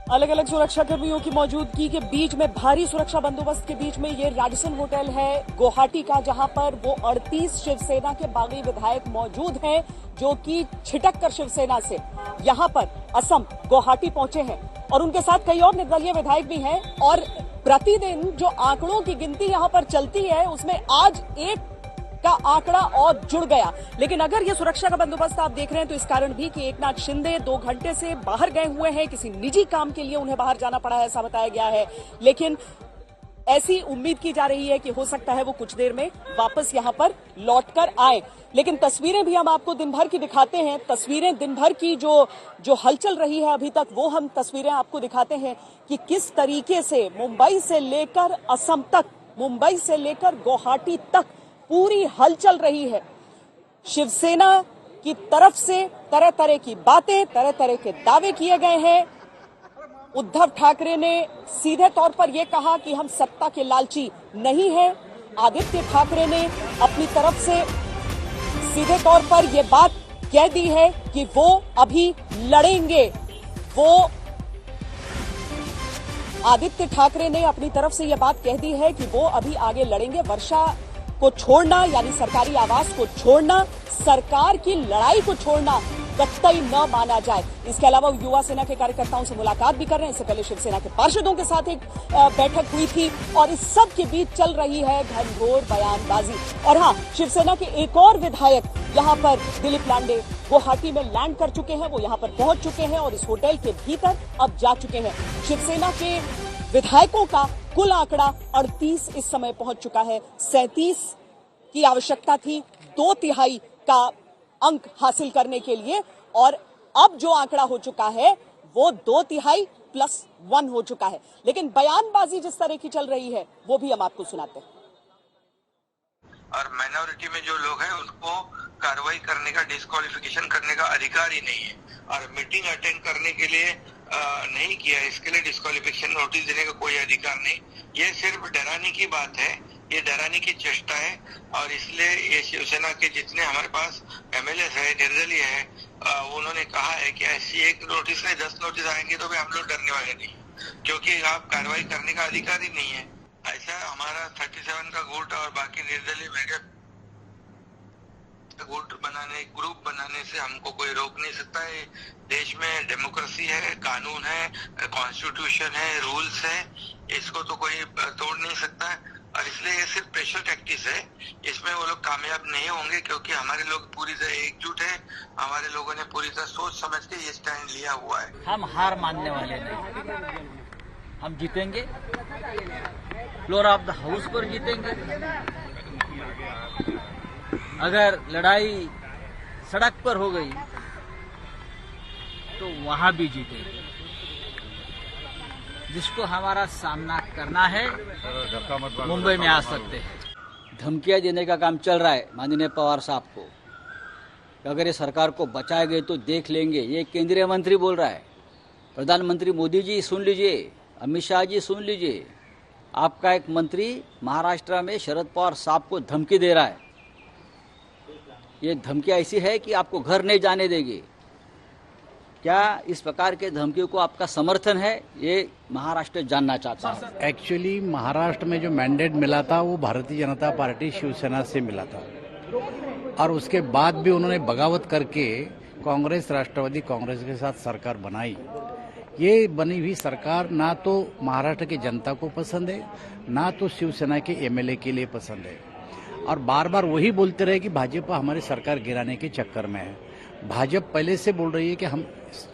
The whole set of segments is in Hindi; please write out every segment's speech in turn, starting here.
अलग अलग सुरक्षा कर्मियों की मौजूदगी के बीच में भारी सुरक्षा बंदोबस्त के बीच में ये रैडिसन होटल है गुवाहाटी का, जहां पर वो 38 शिवसेना के बागी विधायक मौजूद हैं, जो कि छिटक कर शिवसेना से यहां पर असम गुवाहाटी पहुंचे हैं और उनके साथ कई और निर्दलीय विधायक भी हैं। और प्रतिदिन जो आंकड़ों की गिनती यहां पर चलती है उसमें आज एक का आंकड़ा और जुड़ गया। लेकिन अगर ये सुरक्षा का बंदोबस्त आप देख रहे हैं तो इस कारण भी कि एकनाथ शिंदे 2 घंटे से बाहर गए हुए हैं, किसी निजी काम के लिए उन्हें बाहर जाना पड़ा है ऐसा बताया गया है। लेकिन ऐसी उम्मीद की जा रही है कि हो सकता है वो कुछ देर में वापस यहां पर लौटकर आए। लेकिन तस्वीरें भी हम आपको दिन भर की दिखाते हैं। तस्वीरें दिन भर की जो हलचल रही है अभी तक, वो हम तस्वीरें आपको दिखाते हैं कि किस तरीके से मुंबई से लेकर असम तक, मुंबई से लेकर गुवाहाटी तक पूरी हलचल रही है। शिवसेना की तरफ से तरह तरह की बातें, तरह तरह के दावे किए गए हैं। उद्धव ठाकरे ने सीधे तौर पर यह कहा कि हम सत्ता के लालची नहीं हैं। आदित्य ठाकरे ने अपनी तरफ से सीधे तौर पर यह बात कह दी है कि वो अभी लड़ेंगे। आदित्य ठाकरे ने अपनी तरफ से यह बात कह दी है कि वो अभी आगे लड़ेंगे। वर्षा को छोड़ना यानी सरकारी आवास को छोड़ना, सरकार की लड़ाई को छोड़ना कतई न माना जाए। इसके अलावा युवा सेना के कार्यकर्ताओं से मुलाकात भी कर रहे हैं। इससे पहले शिवसेना के पार्षदों के साथ एक बैठक हुई थी और इस सब के बीच चल रही है घनघोर बयानबाजी। और हाँ, शिवसेना के एक और विधायक यहां पर दिलीप लांडे गुवाहाटी में लैंड कर चुके हैं। वो यहां पर पहुंच चुके हैं और इस होटल के भीतर अब जा चुके हैं। शिवसेना के विधायकों का कुल आंकड़ा 38 इस समय पहुंच चुका है। 37 की आवश्यकता थी 2/3 का अंक हासिल करने के लिए, और अब जो आंकड़ा हो चुका है वो 2/3 + 1 हो चुका है। लेकिन बयानबाजी जिस तरह की चल रही है वो भी हम आपको सुनाते हैं। और माइनॉरिटी में जो लोग हैं उनको कार्रवाई करने का, डिस्क्वालिफिकेशन करने का अधिकार ही नहीं है। और मीटिंग अटेंड करने के लिए नहीं किया, इसके लिए डिस्क्वालिफिकेशन नोटिस देने का कोई अधिकार नहीं। ये सिर्फ डराने की बात है, ये डराने की चेष्टा है। और इसलिए ये शिवसेना के जितने हमारे पास एमएलए है, निर्दलीय है, उन्होंने कहा है कि ऐसी एक नोटिस नहीं 10 नोटिस आएंगे तो भी हम लोग डरने वाले नहीं, क्योंकि आप कार्रवाई करने का अधिकार ही नहीं है। ऐसा हमारा 37 का गुट और बाकी निर्दलीय मीडिया गुट बनाने, ग्रुप बनाने से हमको कोई रोक नहीं सकता है। देश में डेमोक्रेसी है, कानून है, कॉन्स्टिट्यूशन है, रूल्स है, इसको तो कोई तोड़ नहीं सकता है। और इसलिए ये सिर्फ प्रेशर टैक्टिस है, इसमें वो लोग कामयाब नहीं होंगे, क्योंकि हमारे लोग पूरी तरह एकजुट है। हमारे लोगों ने पूरी तरह सोच समझ के ये स्टैंड लिया हुआ है। हम हार मानने वाले नहीं, हम जीतेंगे। फ्लोर ऑफ द हाउस पर जीतेंगे। अगर लड़ाई सड़क पर हो गई तो वहां भी जीतेंगे। जिसको हमारा सामना करना है मुंबई में आ सकते हैं। धमकियां देने का काम चल रहा है माननीय पवार साहब को। अगर ये सरकार को बचाएंगे तो देख लेंगे, ये केंद्रीय मंत्री बोल रहा है। प्रधानमंत्री मोदी जी सुन लीजिए, अमित शाह जी सुन लीजिए, आपका एक मंत्री महाराष्ट्र में शरद पवार साहब को धमकी दे रहा है। ये धमकी ऐसी है कि आपको घर नहीं जाने देगी। क्या इस प्रकार के धमकियों को आपका समर्थन है, ये महाराष्ट्र जानना चाहता है। एक्चुअली महाराष्ट्र में जो मैंडेट मिला था वो भारतीय जनता पार्टी शिवसेना से मिला था, और उसके बाद भी उन्होंने बगावत करके कांग्रेस, राष्ट्रवादी कांग्रेस के साथ सरकार बनाई। ये बनी हुई सरकार ना तो महाराष्ट्र की जनता को पसंद है, ना तो शिवसेना के एमएलए के लिए पसंद है। और बार बार वही बोलते रहे कि भाजपा हमारी सरकार गिराने के चक्कर में है। भाजपा पहले से बोल रही है कि हम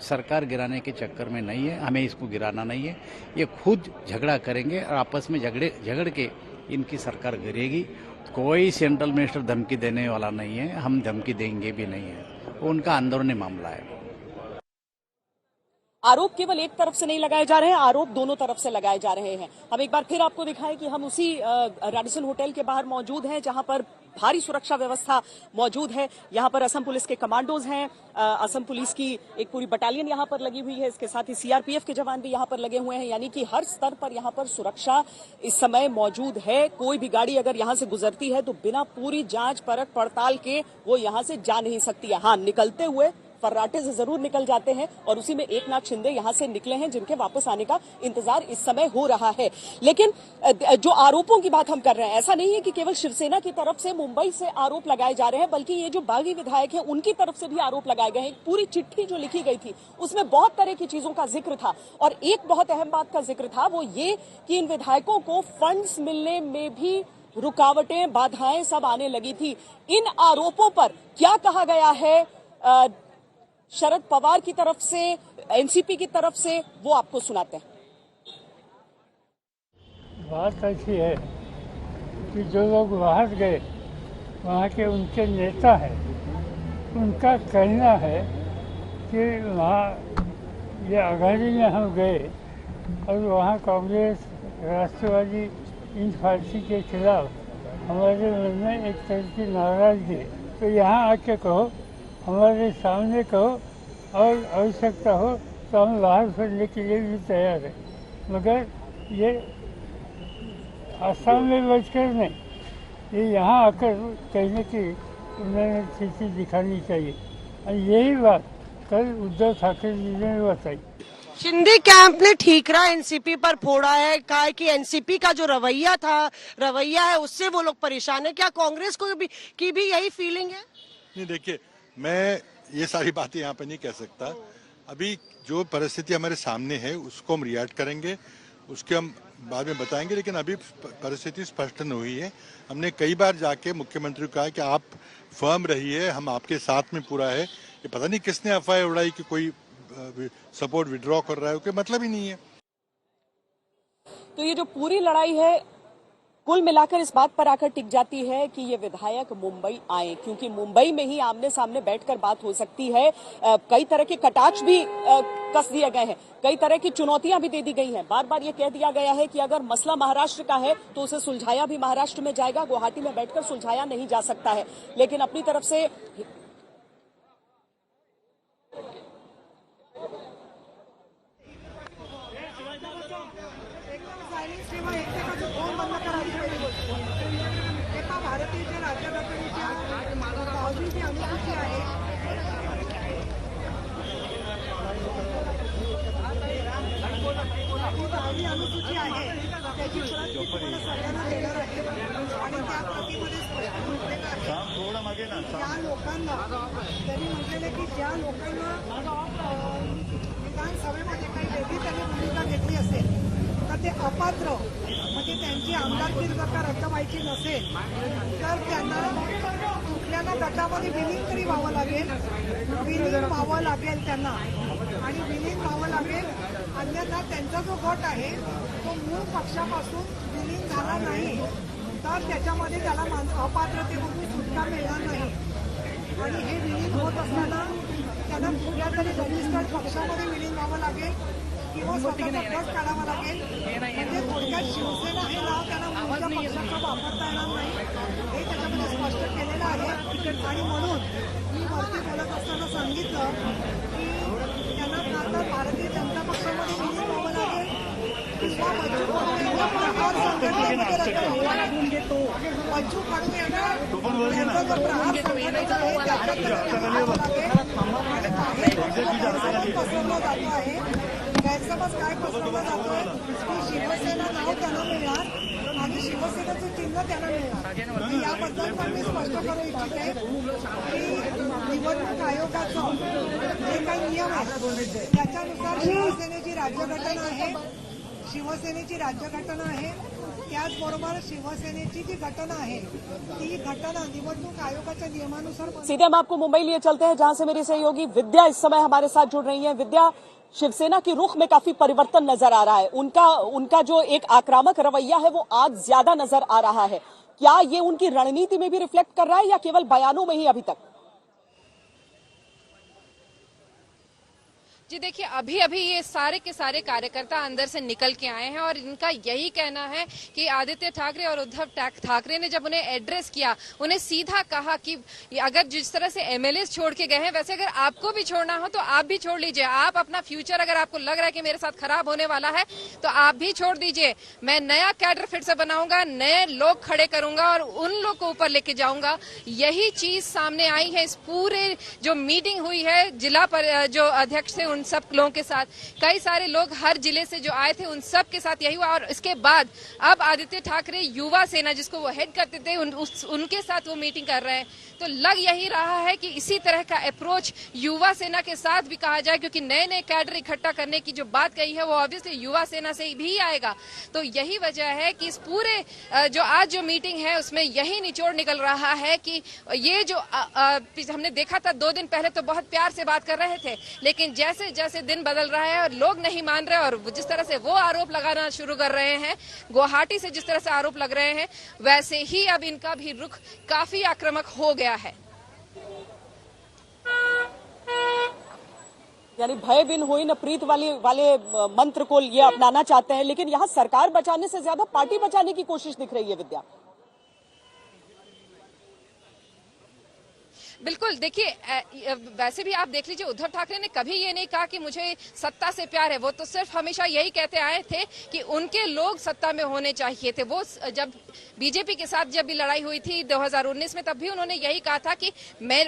सरकार गिराने के चक्कर में नहीं है, हमें इसको गिराना नहीं है। ये खुद झगड़ा करेंगे और आपस में झगड़ के इनकी सरकार गिरेगी। कोई सेंट्रल मिनिस्टर धमकी देने वाला नहीं है, हम धमकी देंगे भी नहीं है, वो उनका अंदरूनी मामला है। आरोप केवल एक तरफ से नहीं लगाए जा रहे हैं, आरोप दोनों तरफ से लगाए जा रहे हैं। हम एक बार फिर आपको दिखाएं कि हम उसी रैडिसन होटल के बाहर मौजूद हैं, जहां पर भारी सुरक्षा व्यवस्था मौजूद है। यहां पर असम पुलिस के कमांडोज हैं, असम पुलिस की एक पूरी बटालियन यहां पर लगी हुई है। इसके साथ ही सीआरपीएफ के जवान भी यहां पर लगे हुए हैं, यानी कि हर स्तर पर यहां पर सुरक्षा इस समय मौजूद है। कोई भी गाड़ी अगर यहां से गुजरती है तो बिना पूरी जांच परख पड़ताल के वो यहां से जा नहीं सकती है। हाँ, निकलते हुए फर्राटे से जरूर निकल जाते हैं और उसी में एकनाथ शिंदे यहां से निकले हैं, जिनके वापस आने का इंतजार इस समय हो रहा है। लेकिन जो आरोपों की बात हम कर रहे हैं, ऐसा नहीं है कि केवल शिवसेना की तरफ से मुंबई से आरोप लगाए जा रहे हैं, बल्कि ये जो बागी विधायक हैं उनकी तरफ से भी आरोप लगाए गए हैं। पूरी चिट्ठी जो लिखी गई थी उसमें बहुत तरह की चीजों का जिक्र था और एक बहुत अहम बात का जिक्र था, वो ये कि इन विधायकों को फंड्स मिलने में भी रुकावटें, बाधाएं सब आने लगी थी। इन आरोपों पर क्या कहा गया है शरद पवार की तरफ से, एनसीपी की तरफ से, वो आपको सुनाते हैं। बात ऐसी है कि जो लोग बाहर गए, वहाँ के उनके नेता हैं, उनका कहना है कि वहाँ ये आघाड़ी में हम गए और वहाँ कांग्रेस, राष्ट्रवादी, इन पार्टी के खिलाफ हमारे मन में एक तरह की नाराजगी, तो यहाँ आके कहो, हमारे सामने कहो और आवश्यकता हो तो हम बाहर फिरने के लिए भी तैयार हैं, मगर ये आसाम में बैठकर नहीं, ये यहाँ आकर कहने की उन्हें स्थिति दिखानी चाहिए। और यही बात कल उद्धव ठाकरे जी ने बताई। शिंदे कैंप ने ठीकरा एनसीपी पर फोड़ा है, कहा कि एनसीपी का जो रवैया है उससे वो लोग परेशान है। क्या कांग्रेस को की भी यही फीलिंग है? नहीं, देखिए, मैं ये सारी बातें यहाँ पे नहीं कह सकता। अभी जो परिस्थिति हमारे सामने है उसको हम रिएक्ट करेंगे, उसके हम बाद में बताएंगे, लेकिन अभी परिस्थिति स्पष्ट नहीं हुई है। हमने कई बार जाके मुख्यमंत्री को कहा कि आप फर्म रहिए, हम आपके साथ में पूरा है। ये पता नहीं किसने अफवाह उड़ाई कि कोई सपोर्ट विड्रॉ कर रहा है, कोई मतलब ही नहीं है। तो ये जो पूरी लड़ाई है कुल मिलाकर इस बात पर आकर टिक जाती है कि ये विधायक मुंबई आए, क्योंकि मुंबई में ही आमने सामने बैठकर बात हो सकती है। कई तरह के कटाक्ष भी कस दिए गए हैं, कई तरह की चुनौतियां भी दे दी गई हैं। बार बार ये कह दिया गया है कि अगर मसला महाराष्ट्र का है तो उसे सुलझाया भी महाराष्ट्र में जाएगा, गुवाहाटी में बैठकर सुलझाया नहीं जा सकता है। लेकिन अपनी तरफ से भारतीय राज्यघटनेच्या अनुसूची आहे, अनुसूची आहे त्याची प्रत सगळ्यांना देणार आहे आणि त्या प्रतिमध्ये ज्या लोकांना त्यांनी म्हटलेलं की ज्या लोकांना विधानसभेमध्ये काही वेगळी त्यांनी भूमिका घेतली असेल तर ते अपात्र, म्हणजे त्यांची आमदारकी जर रद्द व्हायची नसेल तर त्यांना कुठल्या गटामध्ये विलीन तरी व्हावं लागेल, विलीन व्हावं लागेल त्यांना, आणि विलीन व्हावं लागेल। अन्यथा त्यांचा जो गट आहे तो मूळ पक्षापासून विलीन झाला नाही तर त्याच्यामध्ये त्याला अपात्रतेमधून सुटका मिळणार नाही। आणि हे विलीन होत असताना त्यांना कुठल्या तरी रजिस्टर्ड पक्षामध्ये विलीन व्हावं लागेल किंवा स्वतःचा गट काढावा लागेल। म्हणजे थोडक्यात शिवसेना हे नाव त्यांना मूळच्या पक्षाचं वापरता येणार नाही हे त्याच्यामध्ये स्पष्ट केलेलं आहे। आणि म्हणून मी वरती बोलत असताना सांगितलं की त्यांना आता भारतीय जनता पक्षामध्ये विलीन व्हावं लागेल किंवा बच्चू प्रहार संघटनेमध्ये रद्द बच्चू कडू यांना त्यांचा जो प्रहार संघटनेचा आहे त्याच्यात व्हावं लागेल। आणि काही गैरसमज पसरवला जातो आहे, गैरसमज काय पसरवला जातोय की शिवसेना नाव त्यांना मिळणार आणि शिवसेनेचं चिन्ह त्यांना मिळणार। याबद्दल पण मी स्पष्ट करू इच्छिते की निवडणूक आयोगाचं जे काही नियम आहे त्याच्यानुसार शिवसेनेची राज्यघटना आहे, शिवसेनेची राज्यघटना आहे, त्याचबरोबर शिवसेनेची जी घटना आहे ती घटना निवडणूक आयोगाच्या नियमानुसार। सीधे हम आपको मुंबई लिए चलते हैं, जहां से मेरी सहयोगी विद्या इस समय हमारे साथ जुड़ रही है। विद्या, शिवसेना की रुख में काफी परिवर्तन नजर आ रहा है, उनका जो एक आक्रामक रवैया है वो आज ज्यादा नजर आ रहा है। क्या ये उनकी रणनीति में भी रिफ्लेक्ट कर रहा है या केवल बयानों में ही अभी तक? जी देखिए, अभी अभी ये सारे के सारे कार्यकर्ता अंदर से निकल के आए हैं और इनका यही कहना है कि आदित्य ठाकरे और उद्धव ठाकरे ने जब उन्हें एड्रेस किया, उन्हें सीधा कहा कि अगर जिस तरह से एमएलए छोड़ के गए हैं, वैसे अगर आपको भी छोड़ना हो तो आप भी छोड़ लीजिए। आप अपना फ्यूचर, अगर आपको लग रहा है कि मेरे साथ खराब होने वाला है, तो आप भी छोड़ दीजिए। मैं नया कैडर फिर से बनाऊंगा, नए लोग खड़े करूंगा और उन लोग को ऊपर लेके जाऊंगा। यही चीज सामने आई है इस पूरे जो मीटिंग हुई है जिला पर जो अध्यक्ष थे उन सब लोगों के साथ। कई सारे लोग हर जिले से जो आए थे उन सब के साथ यही हुआ। और इसके बाद अब आदित्य ठाकरे युवा सेना जिसको वो हेड करते थे उनके साथ वो मीटिंग कर रहे हैं। तो लग यही रहा है कि इसी तरह का अप्रोच युवा सेना के साथ भी कहा जाए, क्योंकि नए नए कैडर इकट्ठा करने की जो बात कही है वो ऑब्वियसली युवा सेना से भी आएगा। तो यही वजह है कि इस पूरे जो आज जो मीटिंग है उसमें यही निचोड़ निकल रहा है कि ये जो हमने देखा था 2 दिन पहले तो बहुत प्यार से बात कर रहे थे, लेकिन जैसे जैसे दिन बदल रहा है और लोग नहीं मान रहे और जिस तरह से वो आरोप लगाना शुरू कर रहे हैं, गुवाहाटी से जिस तरह से आरोप लग रहे हैं, वैसे ही अब इनका भी रुख काफी आक्रामक हो गया है। यानी भय बिन होई न प्रीत वाले मंत्र को ये अपनाना चाहते हैं, लेकिन यहाँ सरकार बचाने से ज्यादा पार्टी बचाने की कोशिश दिख रही है। विद्या, बिल्कुल, देखिए वैसे भी आप देख लीजिए, उद्धव ठाकरे ने कभी ये नहीं कहा कि मुझे सत्ता से प्यार है। वो तो सिर्फ हमेशा यही कहते आए थे कि उनके लोग सत्ता में होने चाहिए थे। वो जब बीजेपी के साथ जब भी लड़ाई हुई थी 2019 में, तब भी उन्होंने यही कहा था कि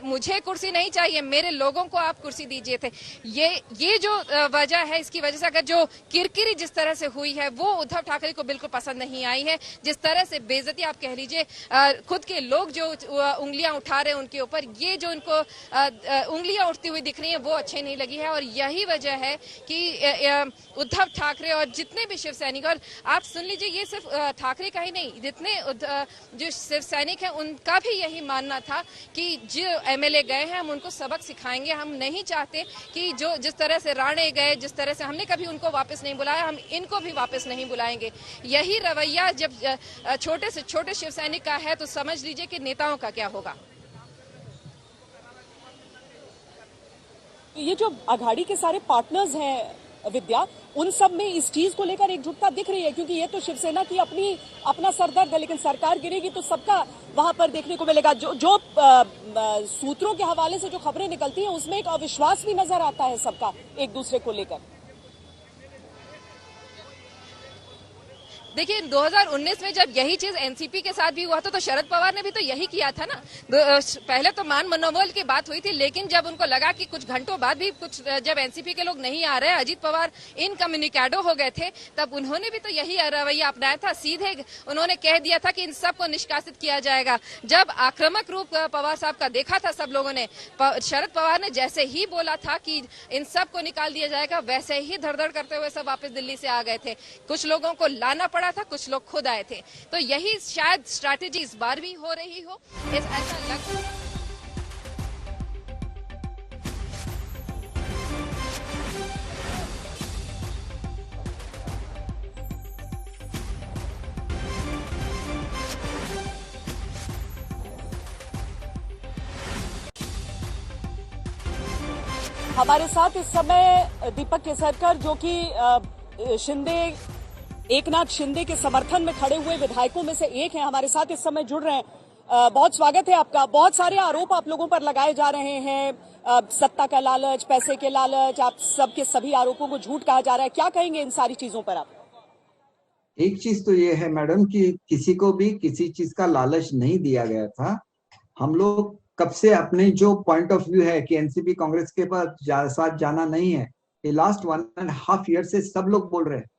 मुझे कुर्सी नहीं चाहिए, मेरे लोगों को आप कुर्सी दीजिए थे। ये जो वजह है, इसकी वजह से अगर जो किरकिरी जिस तरह से हुई है वो उद्धव ठाकरे को बिल्कुल पसंद नहीं आई है। जिस तरह से बेइज्जती आप कह लीजिए, खुद के लोग जो उंगलियां उठा रहे हैं उनके ऊपर, ये जो इनको उंगलियां उठती हुई दिख रही हैं वो अच्छी नहीं लगी है। और यही वजह है कि उद्धव ठाकरे और जितने भी शिव सैनिक, और आप सुन लीजिए ये सिर्फ ठाकरे का ही नहीं, जितने जो शिव सैनिक हैं उनका भी यही मानना था कि जो एमएलए गए हैं हम उनको सबक सिखाएंगे। हम नहीं चाहते कि जो जिस तरह से राणे गए, जिस तरह से हमने कभी उनको वापस नहीं बुलाया, हम इनको भी वापस नहीं बुलाएंगे। यही रवैया जब छोटे से छोटे शिव सैनिक का है तो समझ लीजिए कि नेताओं का क्या होगा। ये जो अघाड़ी के सारे पार्टनर्स हैं विद्या, उन सब में इस चीज को लेकर एकजुटता दिख रही है, क्योंकि ये तो शिवसेना की अपना सरदर्द है, लेकिन सरकार गिरेगी तो सबका वहां पर देखने को मिलेगा। जो सूत्रों के हवाले से जो खबरें निकलती हैं उसमें एक अविश्वास भी नजर आता है सबका एक दूसरे को लेकर। देखिए 2019 में जब यही चीज एनसीपी के साथ भी हुआ था तो शरद पवार ने भी तो यही किया था ना। पहले तो मान मनोबल की बात हुई थी, लेकिन जब उनको लगा कि कुछ घंटों बाद भी जब एनसीपी के लोग नहीं आ रहे, अजीत पवार इनकम्युनिकेडो हो गए थे, तब उन्होंने भी तो यही रवैया अपनाया था। सीधे उन्होंने कह दिया था कि इन सबको निष्कासित किया जाएगा। जब आक्रामक रूप पवार साहब का देखा था सब लोगों ने, शरद पवार ने जैसे ही बोला था कि इन सबको निकाल दिया जाएगा, वैसे ही धड़धड़ करते हुए सब वापस दिल्ली से आ गए थे। कुछ लोगों को लाना पड़ा था, कुछ लोग खुद आए थे। तो यही शायद स्ट्रैटेजी इस बार भी हो रही हो, ऐसा लग। हमारे साथ इस समय दीपक केसरकर, जो कि एकनाथ शिंदे के समर्थन में खड़े हुए विधायकों में से एक हैं, हमारे साथ इस समय जुड़ रहे हैं। बहुत स्वागत है आपका। बहुत सारे आरोप आप लोगों पर लगाए जा रहे हैं, सत्ता का लालच, पैसे के लालच, आप सबके सभी आरोपों को झूठ कहा जा रहा है। क्या कहेंगे इन सारी चीजों पर आप? एक चीज तो ये है मैडम कि किसी को भी किसी चीज का लालच नहीं दिया गया था। हम लोग कब से अपने जो पॉइंट ऑफ व्यू है कि एनसीपी कांग्रेस के साथ जाना नहीं है, ये लास्ट 1.5 ईयर से सब लोग बोल रहे हैं।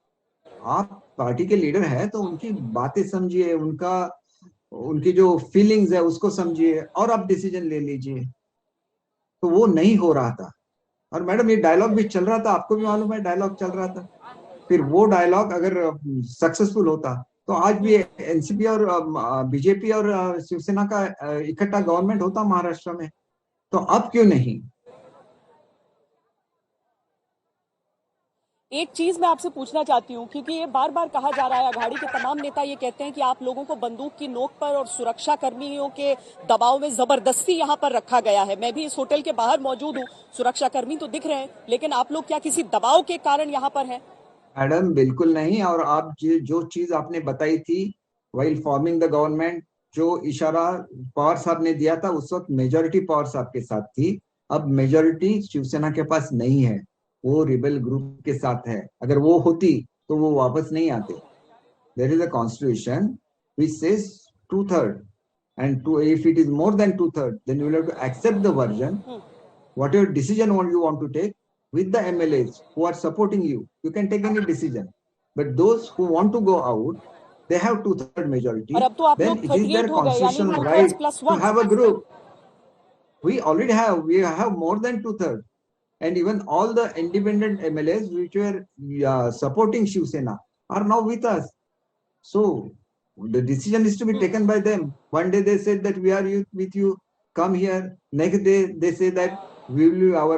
आप पार्टी के लीडर है तो उनकी बातें समझिए, उनकी जो फीलिंग्स है उसको समझिए और आप डिसीजन ले लीजिए। तो वो नहीं हो रहा था। और मैडम ये डायलॉग भी चल रहा था, आपको भी मालूम है डायलॉग चल रहा था। फिर वो डायलॉग अगर सक्सेसफुल होता तो आज भी एनसीपी और बीजेपी और शिवसेना का इकट्ठा गवर्नमेंट होता महाराष्ट्र में। तो अब क्यों नहीं? एक चीज मैं आपसे पूछना चाहती हूँ, क्योंकि ये बार बार कहा जा रहा है, अघाड़ी के तमाम नेता ये कहते हैं कि आप लोगों को बंदूक की नोक पर और सुरक्षा कर्मियों के दबाव में जबरदस्ती यहाँ पर रखा गया है। मैं भी इस होटल के बाहर मौजूद हूँ, सुरक्षा कर्मी तो दिख रहे हैं, लेकिन आप लोग क्या किसी दबाव के कारण यहाँ पर हैं? मैडम बिल्कुल नहीं। और आप जो चीज आपने बताई थी व्हाइल फॉर्मिंग द गवर्नमेंट, जो इशारा पवार साहब ने दिया था उस वक्त मेजोरिटी पवार साहब के साथ थी। अब मेजोरिटी शिवसेना के पास नहीं है, वो रिबेल ग्रुप के साथ है। अगर वो होती तो वो वापस नहीं आते। There is a constitution which says 2/3 and if it is more than 2/3 then you will have to accept the version, whatever decision you want to take with the MLAs who are supporting you. You can take any decision, but those who want to go out, they have 2/3 majority. Then it is their constitutional right to have a group. We already have more than 2/3, and even all the independent MLAs which were supporting Shiv Sena are now with us. So the decision is to be taken by them. One day they said that we are with you, come here. Next day they say that our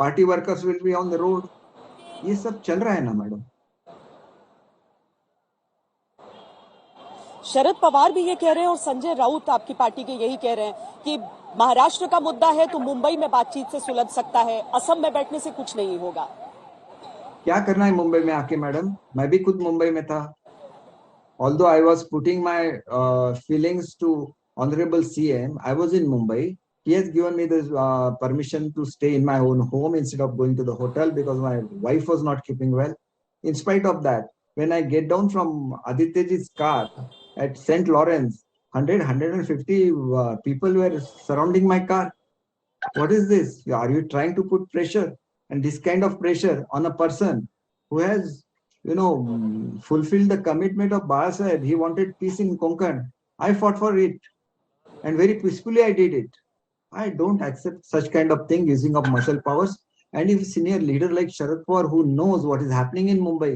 party workers will be on the road. ये सब चल रहा है ना मैडम। शरद पवार भी ये कह रहे हैं और संजय राउत आपकी पार्टी के यही कह रहे हैं कि महाराष्ट्र का मुद्दा है तो मुंबई में बातचीत से सुलझ सकता है, असम में बैठने से कुछ नहीं होगा। क्या करना है मुंबई में आके मैडम? मैं भी खुद मुंबई में था। Although I was putting my feelings to Honorable CM, I was in Mumbai. He has given me the permission to stay in my own home instead of going to the hotel because my wife was not keeping well. In spite of that, when I get down from Adityaji's car at St. Lawrence, 150 people were surrounding my car. What is this? Are you trying to put pressure? And this kind of pressure on a person who has, fulfilled the commitment of Baba Saheb. He wanted peace in Konkan. I fought for it. And very peacefully I did it. I don't accept such kind of thing using of martial powers. And if a senior leader like Sharad Pawar who knows what is happening in Mumbai,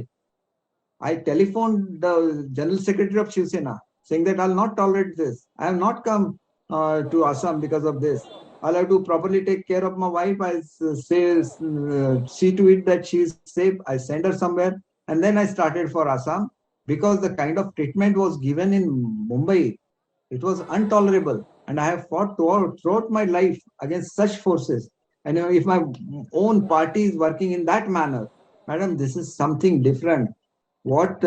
I telephoned the General Secretary of Shiv Sena saying that I'll not tolerate this. I have not come to Assam because of this. I'll have to properly take care of my wife. I see to it that she is safe. I send her somewhere. And then I started for Assam because the kind of treatment was given in Mumbai, it was intolerable. And I have fought throughout my life against such forces. And if my own party is working in that manner, madam, this is something different. What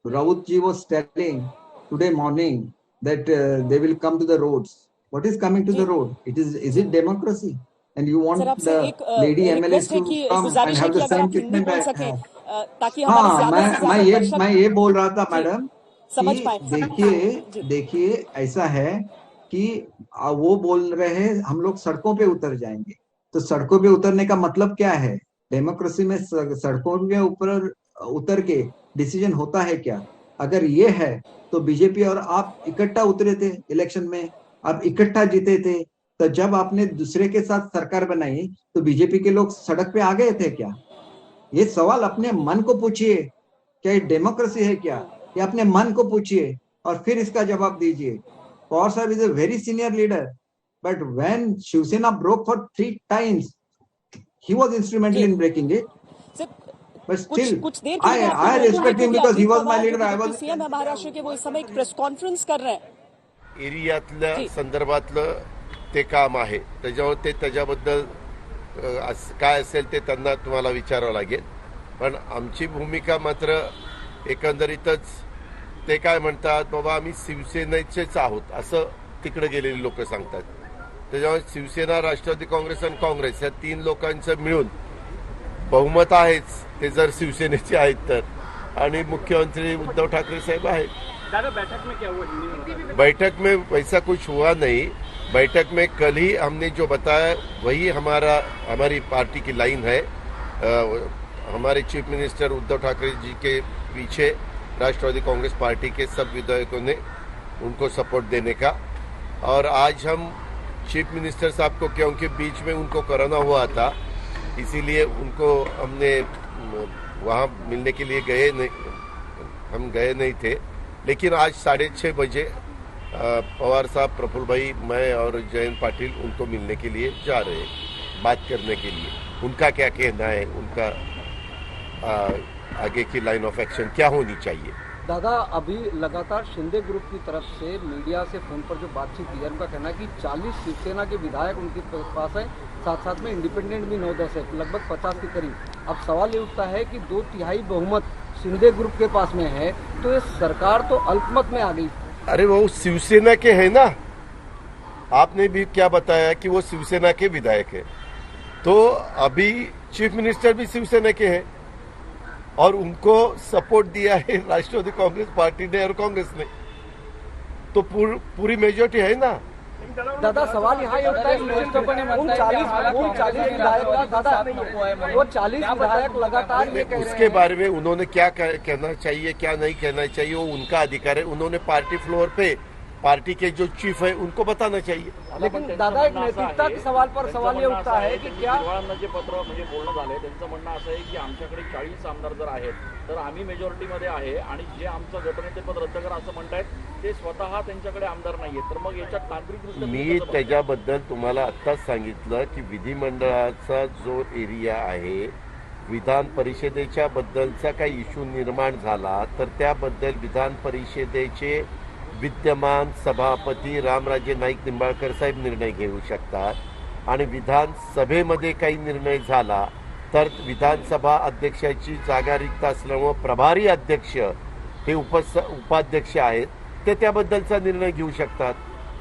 Rautji was telling today morning, that they will come to the roads. What is coming to the road? Is it democracy? And you want the lady MLAs to come and have the same treatment? हाँ, मैं ये बोल रहा था मैडम कि देखिए ऐसा है कि वो बोल रहे हैं हम लोग सड़कों पे उतर जाएंगे। तो सड़कों पे उतरने का मतलब क्या है? डेमोक्रेसी में सड़कों पे ऊपर उतर के डिसीजन होता है क्या? अगर ये है तो बीजेपी और आप इकट्ठा उतरे थे इलेक्शन में, आप इकट्ठा जीते थे। तो जब आपने दूसरे के साथ सरकार बनाई तो बीजेपी के लोग सड़क पे आ गए थे क्या? ये सवाल अपने मन को पूछिए, क्या ये डेमोक्रेसी है क्या? ये अपने मन को पूछिए और फिर इसका जवाब दीजिए। Pawar sahab is a very senior leader, but when Shiv Sena broke for 3 times, he was instrumental in breaking it. But still, I respect him because he was my leader. I was CM Maharashtra के, वो इस समय एक प्रेस कॉन्फ्रेंस कर रहे हैं। एरियातल्या संदर्भातलं ते काम आहे, त्याच्याबद्दल काय असेल ते त्यांना तुम्हाला विचारावं लागेल। पण आमची भूमिका मात्र एकंदरीतच ते काय म्हणतात, बाबा आम्ही शिवसेनेचेच आहोत असं तिकडे गेलेली लोक सांगतात। त्याच्यामुळे शिवसेना, राष्ट्रवादी काँग्रेस आणि काँग्रेस या 3 लोकांचं मिळून बहुमत आहेच, ते जर शिवसेनेचे आहेत तर, आणि मुख्यमंत्री उद्धव ठाकरे साहेब आहेत। दादा, बैठक में क्या हुआ? बैठक में वैसा कुछ हुआ नहीं। बैठक में कल ही हमने जो बताया वही हमारी पार्टी की लाइन है। हमारे चीफ मिनिस्टर उद्धव ठाकरे जी के पीछे राष्ट्रवादी कांग्रेस पार्टी के सब विधायकों ने उनको सपोर्ट देने का। और आज हम चीफ मिनिस्टर साहब को, क्योंकि बीच में उनको कोरोना हुआ था, इसीलिए उनको हमने वहाँ मिलने के लिए हम गए नहीं थे। लेकिन आज 6:30 बजे पवार साहब, प्रफुल्ल भाई, मैं और जयंत पाटिल उनको मिलने के लिए जा रहे हैं, बात करने के लिए। उनका क्या कहना है, उनका आगे की लाइन ऑफ एक्शन क्या होनी चाहिए। दादा, अभी लगातार शिंदे ग्रुप की तरफ से मीडिया से फोन पर जो बातचीत की है, उनका कहना है कि 40 शिवसेना के विधायक उनके पास है, साथ साथ में इंडिपेंडेंट भी 9-10 है, लगभग 50 के करीब। अब सवाल ये उठता है कि 2/3 बहुमत शिंदे ग्रुप के पास में है, तो ये सरकार तो अल्पमत में आ गई। अरे वो शिवसेना के है ना, आपने भी क्या बताया कि वो शिवसेना के विधायक है, तो अभी चीफ मिनिस्टर भी शिवसेना के हैं और उनको सपोर्ट दिया है राष्ट्रवादी कांग्रेस पार्टी ने और कांग्रेस ने, तो पूरी मेजोरिटी है ना। दादा, सवाल यहाँ ये उठता है उन 40 विधायक दादा, वो 40 विधायक लगातार ये कह रहे हैं। उसके बारे में उन्होंने क्या कहना चाहिए, क्या नहीं कहना चाहिए, वो उनका अधिकार है। उन्होंने पार्टी फ्लोर पे पार्टी के जो चीफ है उनको बताना चाहिए। लेकिन दादा, एक नैतिकता के सवाल पर सवाल ये उठता आहे की क्या जे पत्र म्हणजे बोलणं झालंय त्यांचं म्हणणं असं आहे की आमच्याकडे 40 आमदार जर आहेत तर आम्ही मेजॉरिटीमध्ये आहे आणि जे आमचं गटनेतेपद रद्द करा असं म्हणतायत ते स्वतः त्यांच्याकडे आमदार नाहीये, तर मग याच्यात तांत्रिकदृष्ट्या मी त्याच्याबद्दल तुम्हाला आत्ताच सांगितलं की विधिमंडळाचा जो एरिया आहे, विधान परिषदेच्या बद्दलचा काही इश्यू निर्माण झाला तर त्याबद्दल विधान परिषदेचे विद्यमान सभापती रामराजे नाईक निंबाळकर साहेब निर्णय घेऊ शकतात आणि विधानसभेमध्ये काही निर्णय झाला तर विधानसभा अध्यक्षाची जागा रिक्त असल्यामुळे प्रभारी अध्यक्ष हे उपाध्यक्ष आहेत, ते त्याबद्दलचा निर्णय घेऊ शकतात।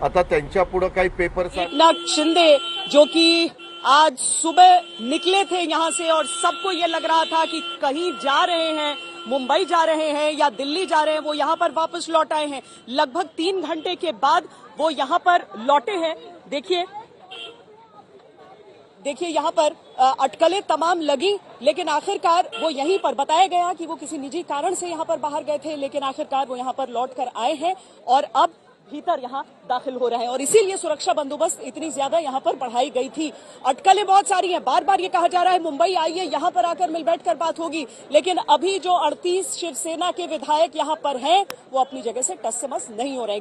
आता त्यांच्या पुढे काही पेपर एकनाथ शिंदे जो कि आज सुबह निकले थे यहाँ से और सबको ये लग रहा था कि कहीं जा रहे हैं, मुंबई जा रहे हैं या दिल्ली जा रहे हैं, वो यहाँ पर वापस लौट आए हैं। लगभग 3 घंटे के बाद वो यहाँ पर लौटे हैं। देखिए यहाँ पर अटकलें तमाम लगी, लेकिन आखिरकार वो यहीं पर बताया गया कि वो किसी निजी कारण से यहाँ पर बाहर गए थे, लेकिन आखिरकार वो यहाँ पर लौट कर आए हैं और अब भीतर यहाँ दाखिल हो रहे हैं और इसीलिए सुरक्षा बंदोबस्त इतनी ज्यादा यहाँ पर बढ़ाई गई थी। अटकलें बहुत सारी हैं, बार बार ये कहा जा रहा है मुंबई आइए, यहाँ पर आकर मिल बैठकर बात होगी, लेकिन अभी जो 38 शिवसेना के विधायक यहाँ पर हैं वो अपनी जगह से टस से मस नहीं हो रहे।